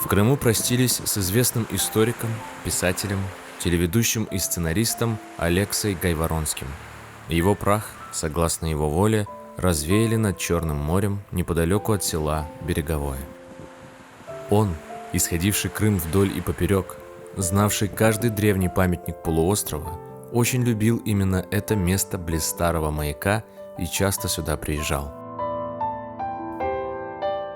В Крыму простились с известным историком, писателем, телеведущим и сценаристом Алексой Гайворонским. Его прах, согласно его воле, развеяли над Черным морем неподалеку от села Береговое. Он, исходивший Крым вдоль и поперек, знавший каждый древний памятник полуострова, очень любил именно это место близ старого маяка и часто сюда приезжал.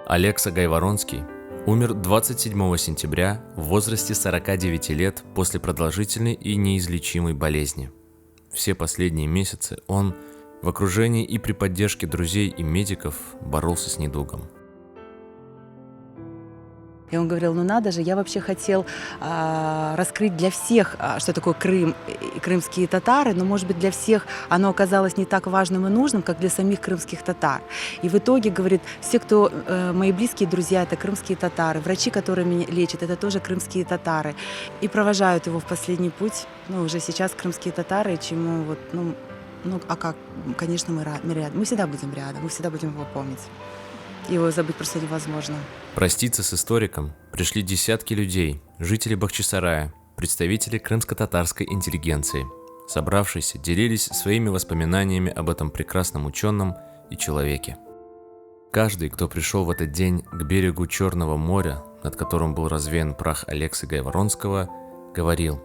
Алекса Гайворонский умер 27 сентября в возрасте 49 лет после продолжительной и неизлечимой болезни. Все последние месяцы он в окружении и при поддержке друзей и медиков боролся с недугом. И он говорил, ну надо же, я вообще хотел раскрыть для всех, что такое Крым и крымские татары, но, может быть, для всех оно оказалось не так важным и нужным, как для самих крымских татар. И в итоге, говорит, все, кто мои близкие друзья, это крымские татары, врачи, которые меня лечат, это тоже крымские татары. И провожают его в последний путь, ну, уже сейчас крымские татары, чему вот, а как, конечно, мы рядом, мы всегда будем рядом, мы всегда будем его помнить. Его забыть просто невозможно. Проститься с историком пришли десятки людей, жители Бахчисарая, представители крымско-татарской интеллигенции. Собравшиеся делились своими воспоминаниями об этом прекрасном ученом и человеке. Каждый, кто пришел в этот день к берегу Черного моря, над которым был развеян прах Алексы Гайворонского, говорил: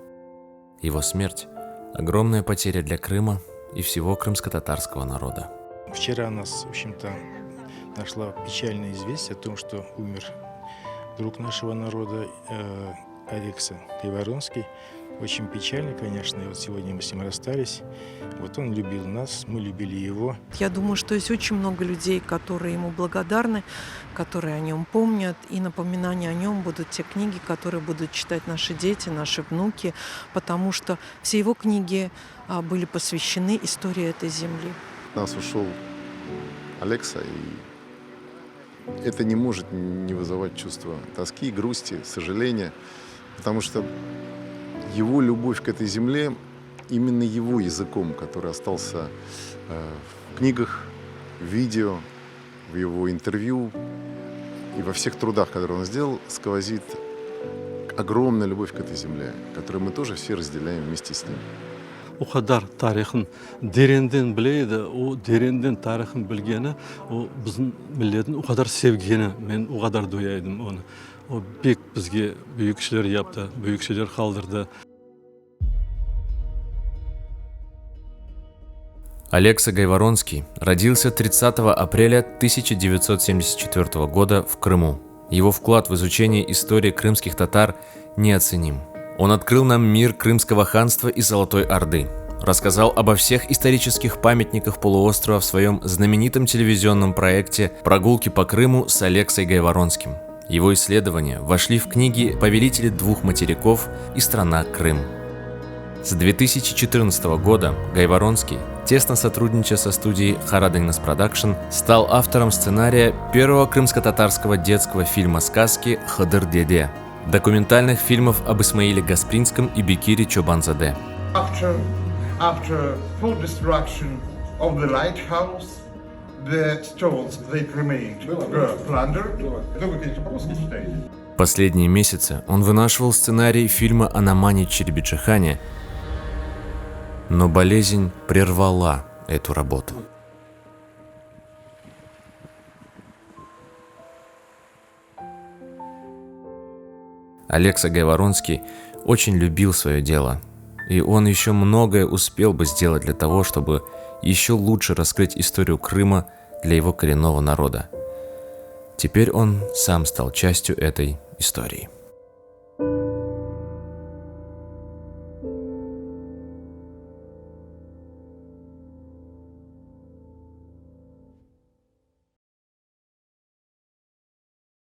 его смерть – огромная потеря для Крыма и всего крымско-татарского народа. Вчера нас, в общем-то, нашла печальное известие о том, что умер друг нашего народа Алекса Гайворонский. Очень печально, конечно, и вот сегодня мы с ним расстались. Вот он любил нас, мы любили его. Я думаю, что есть очень много людей, которые ему благодарны, которые о нем помнят, и напоминания о нем будут те книги, которые будут читать наши дети, наши внуки, потому что все его книги были посвящены истории этой земли. У нас ушел Алекса, и это не может не вызывать чувства тоски, грусти, сожаления, потому что его любовь к этой земле именно его языком, который остался в книгах, в видео, в его интервью и во всех трудах, которые он сделал, сквозит огромная любовь к этой земле, которую мы тоже все разделяем вместе с ним. O kadar tarixin derenden bileydi, o derenden tarixin bilgeni, o bizim milletin o kadar sevgini, men o kadar duyaydım onu. O bek bizge büyük işler yaptı, büyük şeyler kaldırdı. Алекса Гайворонский родился 30 апреля 1974 года в Крыму. Его вклад в изучение истории крымских татар неоценим. Он открыл нам мир Крымского ханства и Золотой Орды, рассказал обо всех исторических памятниках полуострова в своем знаменитом телевизионном проекте «Прогулки по Крыму» с Алексой Гайворонским. Его исследования вошли в книги «Повелители двух материков» и «Страна Крым». С 2014 года Гайворонский, тесно сотрудничая со студией Хараденас Продакшн, стал автором сценария первого крымско-татарского детского фильма-сказки «Хыдыр Деде», документальных фильмов об Исмаиле Гаспринском и Бекире Чобанзаде. After full destruction of the lighthouse, the stones that remained were plundered. Последние месяцы он вынашивал сценарий фильма о Намане Челебиджихане, но болезнь прервала эту работу. Алекса Гайворонский очень любил свое дело, и он еще многое успел бы сделать для того, чтобы еще лучше раскрыть историю Крыма для его коренного народа. Теперь он сам стал частью этой истории.